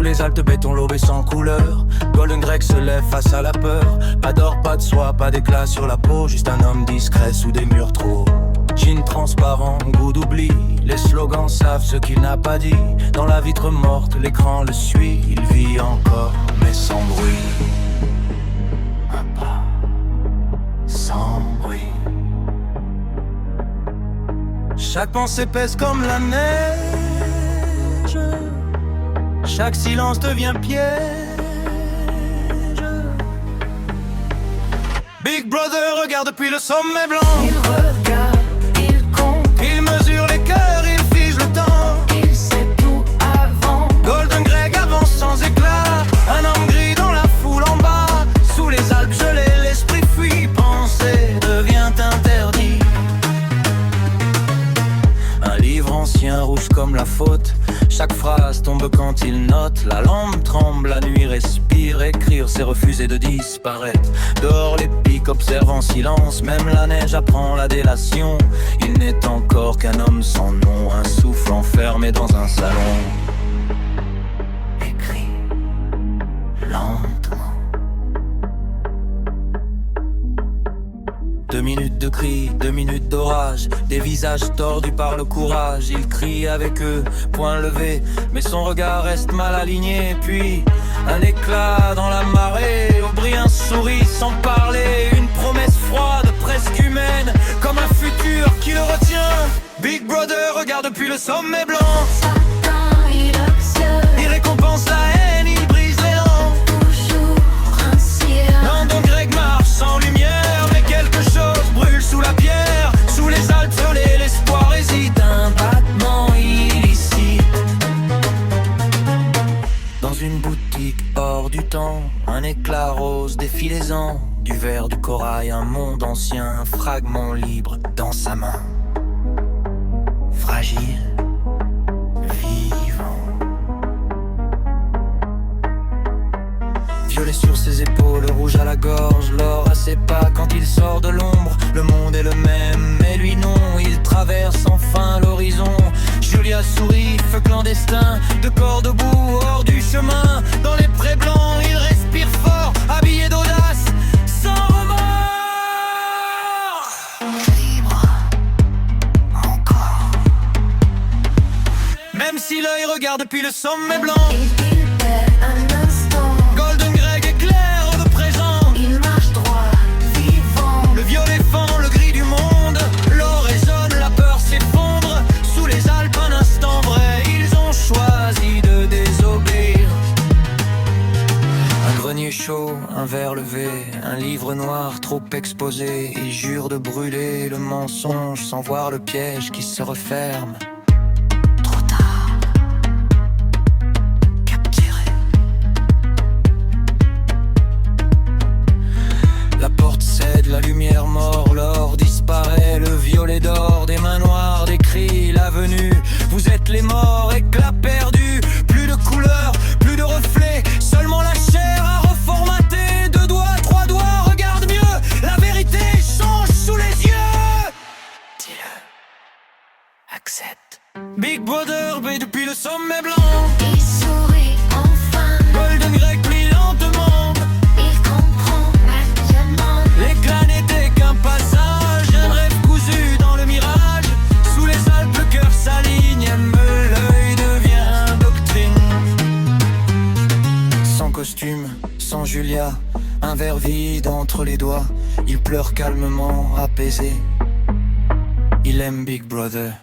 Sous les haltes béton lobé sans couleur, Golden Greg se lève face à la peur. Pas d'or, pas de soie, pas d'éclat sur la peau, juste un homme discret sous des murs trop. Jean transparent, goût d'oubli, les slogans savent ce qu'il n'a pas dit. Dans la vitre morte, l'écran le suit, il vit encore mais sans bruit. Un pas, sans bruit. Chaque pensée pèse comme la neige, chaque silence devient piège. Big Brother regarde depuis le sommet blanc. Il regarde, il compte, Il mesure les cœurs, il fige le temps. il sait tout avant. Golden Greg avance sans éclat, un homme gris dans la foule en bas. Sous les Alpes gelées, l'esprit fuit, penser devient interdit. Un livre ancien rouge comme la faute, chaque phrase tombe quand il note. La lampe tremble, la nuit respire, écrire c'est refuser de disparaître. Dehors les pics observent en silence, même la neige apprend la délation. Il n'est encore qu'un homme sans nom, un souffle enfermé dans un salon. Écrit lentement. 2 minutes de cris, 2 minutes d'orage, des visages tordus par le courage. Il crie avec eux, poing levé, mais son regard reste mal aligné. Puis un éclat dans la marée, Aubry sourit sans parler. Une promesse froide, presque humaine, comme un futur qui le retient. Big Brother regarde depuis le sommet blanc. Satan, il observe, Il récompense la haine, il brise l'élan. toujours ancien. Landon Greg marche sans lumière, mais quelque chose brûle sous la pierre. Sous les Alpes gelées, l'espoir hésite, un battement illicite. Dans une boutique hors du temps, un éclat rose défilaisant. Du verre, du corail, un monde ancien, un fragment libre dans sa main. Fragile, vivant. Violet sur ses épaules, rouge à la gorge, l'or à ses pas quand il sort de l'ombre. Le monde est le même, mais lui non, il traverse enfin l'horizon. Julia sourit, feu clandestin, de corps debout, hors du chemin. Dans les prés blancs, il respire fort, habillé d'audace, sans remords. Libre, encore. Même si l'œil regarde depuis le sommet blanc. Il perd un instant, Golden Greg éclaire le présent. il marche droit, vivant. Le violet fend le gris du monde, l'or résonne, la peur s'effondre. Sous les Alpes un instant vrai, ils ont choisi de désobéir. Un grenier chaud, un verre levé, un livre noir trop exposé. Ils jurent de brûler le mensonge sans voir le piège qui se referme. Trop tard, capturé. La porte cède, la lumière mord, l'or disparaît, le violet d'or, des mains noires, des cris, la venue. Vous êtes les morts, éclat perdu, plus de couleurs, plus de reflets, seulement la chair à reformater. 2 doigts, 3 doigts, regarde mieux, la vérité change sous les yeux. Dis-le, accepte. Big Brother brille depuis le sommet blanc. Il sourit enfin, Golden Greg plie lentement. il comprend maintenant. L'éclat n'était qu'un passage, un rêve cousu dans le mirage. Sous les Alpes, le cœur s'aligne, l'œil devient doctrine. Sans costume, sans Julia, un verre vide entre les doigts. Il pleure calmement, apaisé. Il aime Big Brother.